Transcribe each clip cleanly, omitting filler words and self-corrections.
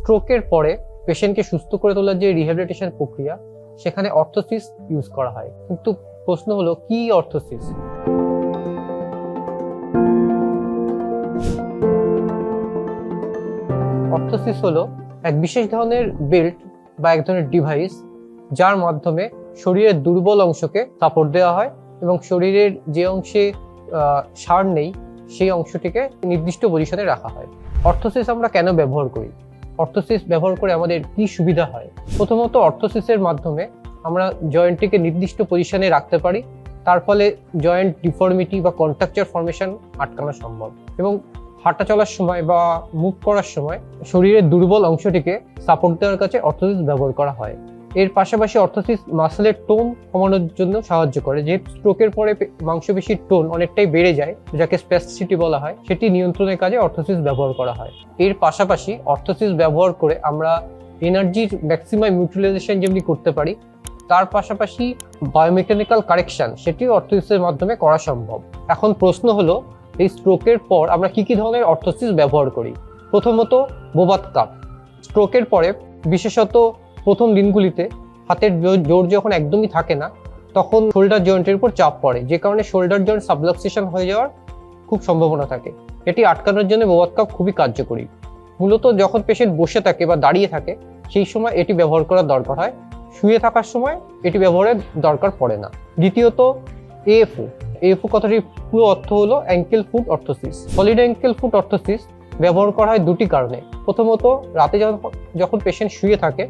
স্ট্রোকের পরে পেশেন্টকে সুস্থ করে তোলার যে রিহ্যাবিলিটেশন প্রক্রিয়া, সেখানে অর্থোসিস ইউজ করা হয়। কিন্তু প্রশ্ন হলো, কি অর্থোসিস? অর্থোসিস হলো এক বিশেষ ধরনের বেল্ট বা এক ধরনের ডিভাইস, যার মাধ্যমে শরীরের দুর্বল অংশকে সাপোর্ট দেওয়া হয় এবং শরীরের যে অংশে সার নেই সেই অংশটিকে নির্দিষ্ট পজিশনে রাখা হয়। অর্থোসিস আমরা কেন ব্যবহার করি? অর্থোসিস ব্যবহার করে আমাদের কি সুবিধা হয়? প্রথমত, অর্থোসিসের মাধ্যমে আমরা জয়েন্টটিকে নির্দিষ্ট পজিশনে রাখতে পারি, তার ফলে জয়েন্ট ডিফর্মিটি বা কন্ট্রাকচার ফর্মেশন আটকানো সম্ভব। এবং হাঁটা চলার সময় বা মুভ করার সময় শরীরের দুর্বল অংশটিকে সাপোর্ট দেওয়ার কাছে অর্থোসিস ব্যবহার করা হয়। এর পাশাপাশি অর্থোসিস মাসলের টোন কমানোর জন্য সাহায্য করে। যেহেতু স্ট্রোকের পরে মাংসপেশির টোন অনেকটাই বেড়ে যায়, যাকে স্প্যাস্টিসিটি বলা হয়, সেটি নিয়ন্ত্রণের কাজে অর্থোসিস ব্যবহার করা হয়। এর পাশাপাশি অর্থোসিস ব্যবহার করে আমরা এনার্জির ম্যাক্সিমাম ইউটিলাইজেশন যেমনি করতে পারি, তার পাশাপাশি বায়োমেকানিক্যাল কারেকশন সেটিও অর্থোসিসের মাধ্যমে করা সম্ভব। এখন প্রশ্ন হলো, এই স্ট্রোকের পর আমরা কি ধরনের অর্থোসিস ব্যবহার করি? প্রথমত, বোবাত কাপ। স্ট্রোকের পরে বিশেষত প্রথম দিনগুলিতে হাতের জোর যখন একদমই থাকে না, তখন শোল্ডার জয়েন্টের উপর চাপ পড়ে, যে কারণে শোল্ডার জয়েন্ট সাবলাক্সেশন হয়ে যাওয়ার খুব সম্ভাবনা থাকে। এটি আটকানোর জন্য বোবাত কাপ খুবই কার্যকরী। মূলত যখন পেশেন্ট বসে থাকে বা দাঁড়িয়ে থাকে, সেই সময় এটি ব্যবহার করার দরকার হয়। শুয়ে থাকার সময় এটি ব্যবহারের দরকার পড়ে না। দ্বিতীয়ত, এএফও। এএফও কথাটির পুরো অর্থ হলো ankle foot orthosis. Solid ankle foot orthosis ব্যবহার করা হয় দুটি কারণে। প্রথমত, রাতে যখন পেশেন্ট শুয়ে থাকে,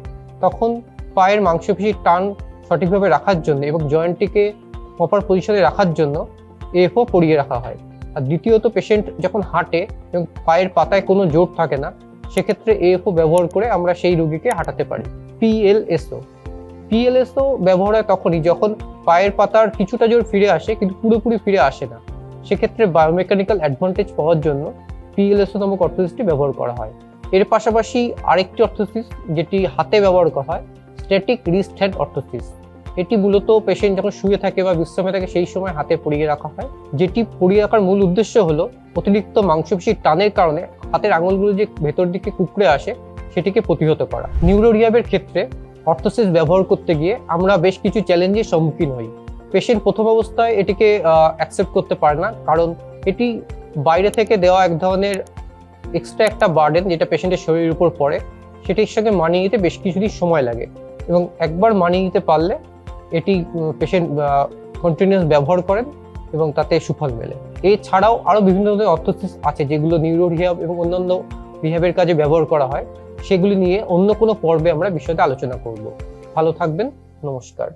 তখন পায়ের মাংসপেশির টান সঠিকভাবে রাখার জন্য এবং জয়েন্টটিকে প্রপার পজিশনে রাখার জন্য এএফও পরিয়ে রাখা হয়। আর দ্বিতীয়ত, পেশেন্ট যখন হাঁটে এবং পায়ের পাতায় কোনো জোর থাকে না, সেক্ষেত্রে এএফও ব্যবহার করে আমরা সেই রোগীকে হাঁটাতে পারি। পিএলএসও ব্যবহার হয় তখনই যখন পায়ের পাতার কিছুটা জোর ফিরে আসে কিন্তু পুরোপুরি ফিরে আসে না। সেক্ষেত্রে বায়োমেকানিক্যাল অ্যাডভান্টেজ পাওয়ার জন্য পিএলএসও নামক অর্থোসিসটি ব্যবহার করা হয়। এর পাশাপাশি আরেকটি অর্থোসিস যেটি হাতে ব্যবহার করা হয়, স্ট্যাটিক রিস্ট হ্যান্ড অর্থোসিস। এটি মূলত পেশেন্ট যখন শুয়ে থাকে বা বিশ্রামে থাকে সেই সময় হাতে পরিয়ে রাখা হয়। যেটি পরিয়ে রাখার মূল উদ্দেশ্য হলো অতিরিক্ত মাংসপেশির টানের কারণে হাতের আঙুলগুলো যে ভেতর দিকে কুঁকড়ে আসে, সেটিকে প্রতিহত করা। নিউরো রিহ্যাবের ক্ষেত্রে অর্থোসিস ব্যবহার করতে গিয়ে আমরা বেশ কিছু চ্যালেঞ্জের সম্মুখীন হই। পেশেন্ট প্রথম অবস্থায় এটিকে অ্যাকসেপ্ট করতে পারে না, কারণ এটি বাইরে থেকে দেওয়া এক ধরনের এক্সট্রা একটা বার্ডেন, যেটা পেশেন্টের শরীরের উপর পড়ে। সেটির সঙ্গে মানিয়ে নিতে বেশ কিছুদিন সময় লাগে, এবং একবার মানিয়ে নিতে পারলে এটি পেশেন্ট কন্টিনিউয়াস ব্যবহার করেন এবং তাতে সুফল মেলে। এছাড়াও আরও বিভিন্ন ধরনের অর্থোসিস আছে যেগুলো নিউরো রিহ্যাব এবং অন্যান্য রিহ্যাবের কাজে ব্যবহার করা হয়। সেগুলি নিয়ে অন্য কোনো পর্বে আমরা বিষয়টা আলোচনা করব। ভালো থাকবেন, নমস্কার।